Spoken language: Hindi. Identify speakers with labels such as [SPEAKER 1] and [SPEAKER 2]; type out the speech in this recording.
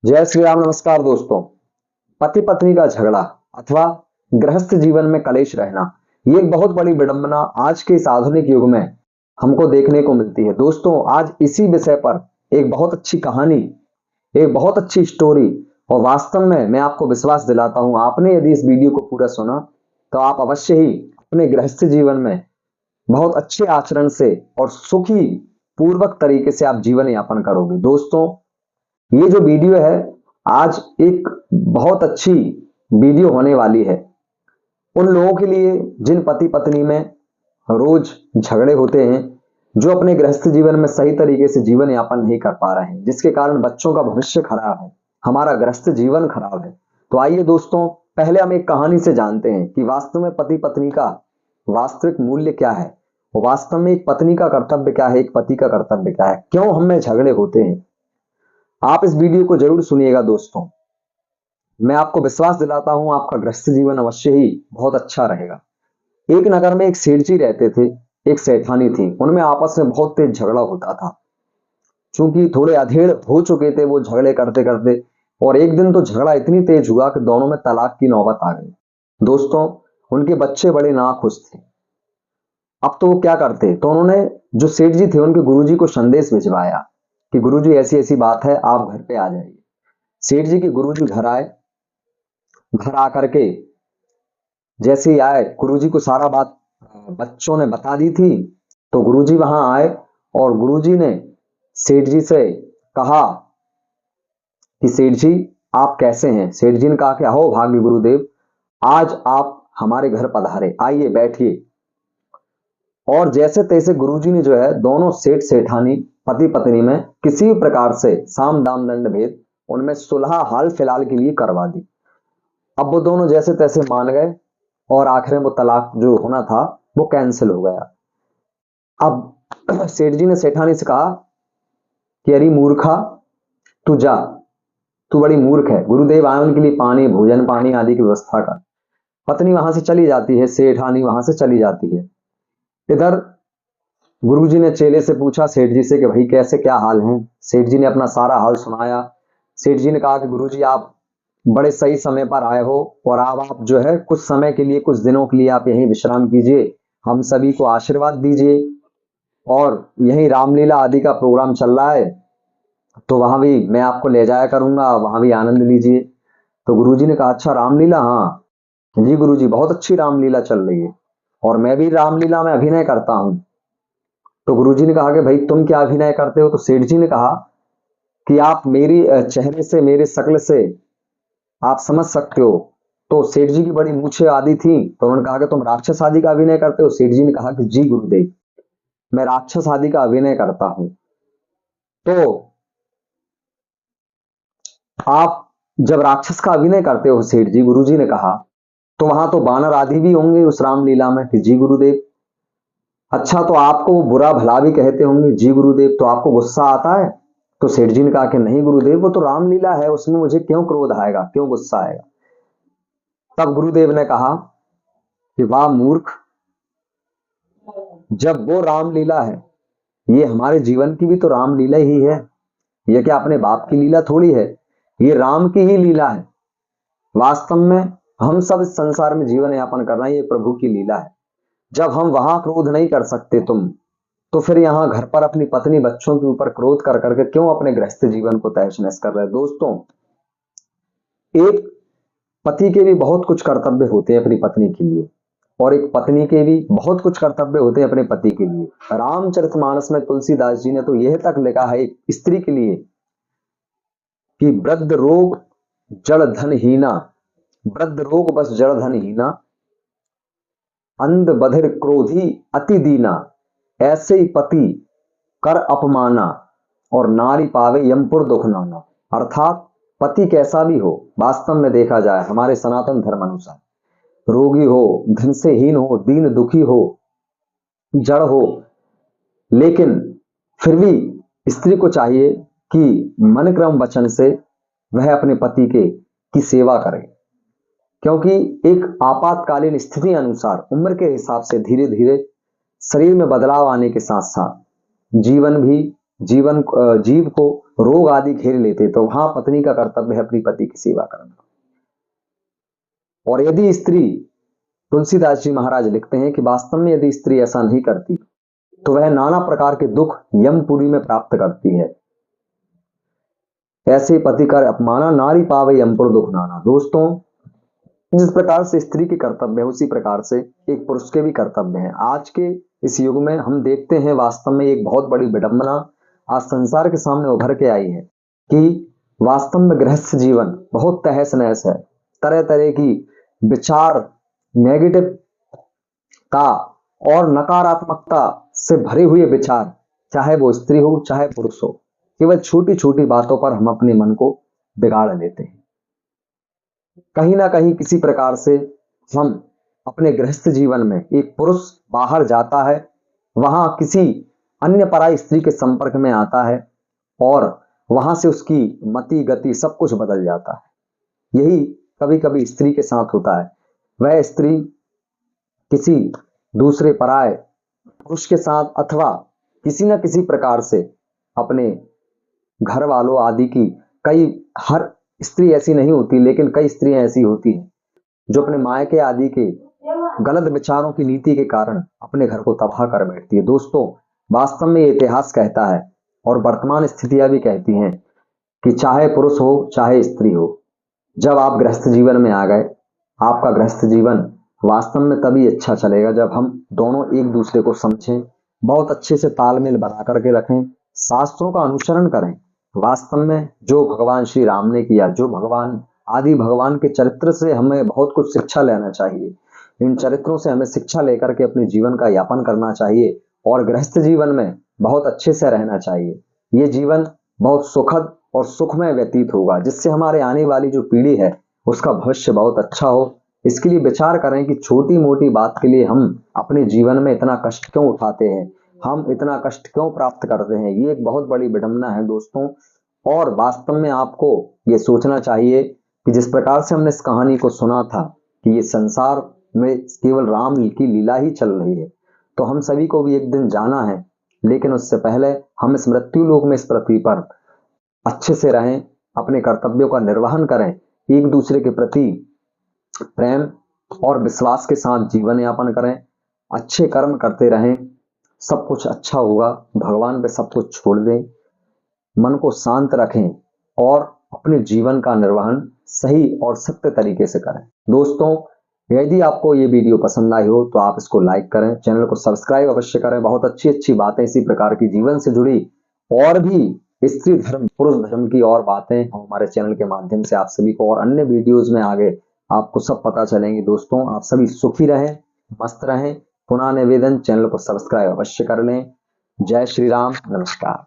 [SPEAKER 1] जय श्री राम। नमस्कार दोस्तों। पति पत्नी का झगड़ा अथवा गृहस्थ जीवन में कलेश रहना, ये एक बहुत बड़ी विडंबना आज के इस आधुनिक युग में हमको देखने को मिलती है। दोस्तों, आज इसी विषय पर एक बहुत अच्छी कहानी, एक बहुत अच्छी स्टोरी, और वास्तव में मैं आपको विश्वास दिलाता हूं, आपने यदि इस वीडियो को पूरा सुना तो आप अवश्य ही अपने गृहस्थ जीवन में बहुत अच्छे आचरण से और सुखी पूर्वक तरीके से आप जीवन यापन करोगे। दोस्तों, ये जो वीडियो है आज एक बहुत अच्छी वीडियो होने वाली है उन लोगों के लिए जिन पति पत्नी में रोज झगड़े होते हैं, जो अपने गृहस्थ जीवन में सही तरीके से जीवन यापन नहीं कर पा रहे हैं, जिसके कारण बच्चों का भविष्य खराब है, हमारा गृहस्थ जीवन खराब है। तो आइए दोस्तों, पहले हम एक कहानी से जानते हैं कि वास्तव में पति पत्नी का वास्तविक मूल्य क्या है, वास्तव में एक पत्नी का कर्तव्य क्या है, एक पति का कर्तव्य क्या है, क्यों हमें झगड़े होते हैं। आप इस वीडियो को जरूर सुनिएगा दोस्तों। मैं आपको विश्वास दिलाता हूं आपका गृहस्थ जीवन अवश्य ही बहुत अच्छा रहेगा। एक नगर में एक सेठ जी रहते थे, एक सेठानी थी। उनमें आपस में बहुत तेज झगड़ा होता था। चूंकि थोड़े अधेड़ हो चुके थे वो झगड़े करते करते, और एक दिन तो झगड़ा इतनी तेज हुआ कि दोनों में तलाक की नौबत आ गई। दोस्तों, उनके बच्चे बड़े नाखुश थे। अब तो वो क्या करते, तो उन्होंने, जो सेठ जी थे, उनके गुरुजी को संदेश भिजवाया कि गुरुजी ऐसी ऐसी बात है, आप घर पे आ जाइए। सेठ जी के गुरुजी घर आए। घर आकर के जैसे ही आए, गुरुजी को सारा बात बच्चों ने बता दी थी। तो गुरुजी वहां आए और गुरुजी ने सेठ जी से कहा कि सेठ जी आप कैसे हैं। सेठ जी ने कहा कि हो भाग्य गुरुदेव, आज आप हमारे घर पधारे, आइए बैठिए। और जैसे तैसे गुरुजी ने जो है दोनों सेठ सेठानी पति पत्नी में किसी भी प्रकार से साम दाम दंड भेद, उनमें सुलह हाल फिलहाल के लिए करवा दी। अब वो दोनों जैसे तैसे मान गए और आखिर में वो तलाक जो होना था वो कैंसिल हो गया। अब सेठ जी ने सेठानी से कहा कि अरे मूर्खा, तू जा, तू बड़ी मूर्ख है, गुरुदेव आए, उनके लिए पानी, भोजन पानी आदि की व्यवस्था कर। पत्नी वहां से चली जाती है, सेठानी वहां से चली जाती है। इधर गुरुजी ने चेले से पूछा सेठ जी से कि भाई कैसे क्या हाल है। सेठ जी ने अपना सारा हाल सुनाया। सेठ जी ने कहा कि गुरुजी आप बड़े सही समय पर आए हो, और अब आप जो है कुछ समय के लिए, कुछ दिनों के लिए आप यहीं विश्राम कीजिए, हम सभी को आशीर्वाद दीजिए, और यहीं रामलीला आदि का प्रोग्राम चल रहा है, तो वहां भी मैं आपको ले जाया करूंगा, वहां भी आनंद लीजिए। तो गुरुजी ने कहा अच्छा रामलीला, हाँ जी गुरुजी, बहुत अच्छी रामलीला चल रही है और मैं भी रामलीला में अभिनय करता हूँ। तो गुरुजी ने कहा कि भाई तुम क्या अभिनय करते हो। तो सेठ जी ने कहा कि आप मेरी चेहरे से, मेरे शक्ल से आप समझ सकते हो। तो सेठ जी की बड़ी मूछें आदि थी, तो उन्होंने कहा कि तुम राक्षस आदि का अभिनय करते हो। सेठ जी ने कहा कि जी गुरुदेव, मैं राक्षस आदि का अभिनय करता हूं। तो आप जब राक्षस का अभिनय करते हो सेठ जी, गुरुजी ने कहा, तो वहां तो बानर आदि भी होंगे उस रामलीला में। कि जी गुरुदेव। अच्छा, तो आपको वो बुरा भला भी कहते होंगे। जी गुरुदेव। तो आपको गुस्सा आता है। तो सेठ जी ने कहा कि नहीं गुरुदेव, वो तो रामलीला है, उसमें मुझे क्यों क्रोध आएगा, क्यों गुस्सा आएगा। तब गुरुदेव ने कहा कि वाह मूर्ख, जब वो रामलीला है, ये हमारे जीवन की भी तो रामलीला ही है। ये क्या अपने बाप की लीला थोड़ी है, ये राम की ही लीला है। वास्तव में हम सब इस संसार में जीवन यापन कर रहे हैं, ये प्रभु की लीला है। जब हम वहां क्रोध नहीं कर सकते तुम, तो फिर यहाँ घर पर अपनी पत्नी बच्चों के ऊपर क्रोध कर करके क्यों अपने गृहस्थ जीवन को तहस नहस कर रहे हैं। दोस्तों, एक पति के भी बहुत कुछ कर्तव्य होते हैं अपनी पत्नी के लिए, और एक पत्नी के भी बहुत कुछ कर्तव्य होते हैं अपने पति के लिए। रामचरितमानस में तुलसीदास जी ने तो यह तक लिखा है एक स्त्री के लिए कि वृद्ध रोग जड़ धन हीना, वृद्ध रोग बस जड़ धन हीना, अंध बधिर क्रोधी अति दीना, ऐसे ही पति कर अपमाना, और नारी पावे यमपुर दुख नाना। अर्थात पति कैसा भी हो, वास्तव में देखा जाए हमारे सनातन धर्म अनुसार, रोगी हो, धन से हीन हो, दीन दुखी हो, जड़ हो, लेकिन फिर भी स्त्री को चाहिए कि मन क्रम वचन से वह अपने पति के की सेवा करे। क्योंकि एक आपातकालीन स्थिति अनुसार, उम्र के हिसाब से धीरे धीरे शरीर में बदलाव आने के साथ साथ जीवन भी, जीवन जीव को रोग आदि घेर लेते तो वहां पत्नी का कर्तव्य है अपनी पति की सेवा करना। और यदि स्त्री, तुलसीदास जी महाराज लिखते हैं कि वास्तव में यदि स्त्री ऐसा नहीं करती तो वह नाना प्रकार के दुख यमपुरी में प्राप्त करती है। ऐसे पति कर अपमाना नारी पावे यमपुर दुख नाना। दोस्तों, जिस प्रकार से स्त्री के कर्तव्य है उसी प्रकार से एक पुरुष के भी कर्तव्य हैं। आज के इस युग में हम देखते हैं वास्तव में एक बहुत बड़ी विडंबना आज संसार के सामने उभर के आई है कि वास्तव में गृहस्थ जीवन बहुत तहस नहस है। तरह तरह की विचार, नेगेटिव का और नकारात्मकता से भरे हुए विचार, चाहे वो स्त्री हो चाहे पुरुष हो, केवल छोटी छोटी बातों पर हम अपने मन को बिगाड़ लेते हैं। कहीं ना कहीं किसी प्रकार से हम अपने गृहस्थ जीवन में, एक पुरुष बाहर जाता है, वहां किसी अन्य पराई स्त्री के संपर्क में आता है और वहां से उसकी मति गति सब कुछ बदल जाता है। यही कभी कभी स्त्री के साथ होता है। वह स्त्री किसी दूसरे पराये पुरुष के साथ अथवा किसी न किसी प्रकार से अपने घर वालों आदि की, हर स्त्री ऐसी नहीं होती लेकिन कई स्त्रियां ऐसी होती हैं जो अपने मायके आदि के गलत विचारों की नीति के कारण अपने घर को तबाह कर बैठती है। दोस्तों, वास्तव में इतिहास कहता है और वर्तमान स्थितियां भी कहती हैं कि चाहे पुरुष हो चाहे स्त्री हो, जब आप गृहस्थ जीवन में आ गए, आपका गृहस्थ जीवन वास्तव में तभी अच्छा चलेगा जब हम दोनों एक दूसरे को समझें, बहुत अच्छे से तालमेल बना करके रखें, शास्त्रों का अनुसरण करें। वास्तव में जो भगवान श्री राम ने किया, जो भगवान आदि भगवान के चरित्र से हमें बहुत कुछ शिक्षा लेना चाहिए। इन चरित्रों से हमें शिक्षा लेकर के अपने जीवन का यापन करना चाहिए और गृहस्थ जीवन में बहुत अच्छे से रहना चाहिए। ये जीवन बहुत सुखद और सुखमय व्यतीत होगा, जिससे हमारे आने वाली जो पीढ़ी है उसका भविष्य बहुत अच्छा हो। इसके लिए विचार करें कि छोटी मोटी बात के लिए हम अपने जीवन में इतना कष्ट क्यों उठाते हैं, हम इतना कष्ट क्यों प्राप्त करते हैं। ये एक बहुत बड़ी विडंबना है दोस्तों। और वास्तव में आपको ये सोचना चाहिए कि जिस प्रकार से हमने इस कहानी को सुना था कि ये संसार में केवल राम की लीला ही चल रही है, तो हम सभी को भी एक दिन जाना है, लेकिन उससे पहले हम इस मृत्यु लोक में इस पृथ्वी पर अच्छे से रहें, अपने कर्तव्यों का निर्वहन करें, एक दूसरे के प्रति प्रेम और विश्वास के साथ जीवन यापन करें, अच्छे कर्म करते रहें, सब कुछ अच्छा होगा। भगवान पे सब कुछ छोड़ दें, मन को शांत रखें और अपने जीवन का निर्वहन सही और सत्य तरीके से करें। दोस्तों, यदि आपको ये वीडियो पसंद आई हो तो आप इसको लाइक करें, चैनल को सब्सक्राइब अवश्य करें। बहुत अच्छी अच्छी बातें इसी प्रकार की जीवन से जुड़ी और भी स्त्री धर्म पुरुष धर्म की और बातें हम हमारे चैनल के माध्यम से आप सभी को और अन्य वीडियोज में आगे आपको सब पता चलेंगे। दोस्तों, आप सभी सुखी रहें, मस्त रहें। पुनः निवेदन, चैनल को सब्सक्राइब अवश्य कर लें। जय श्री राम, नमस्कार।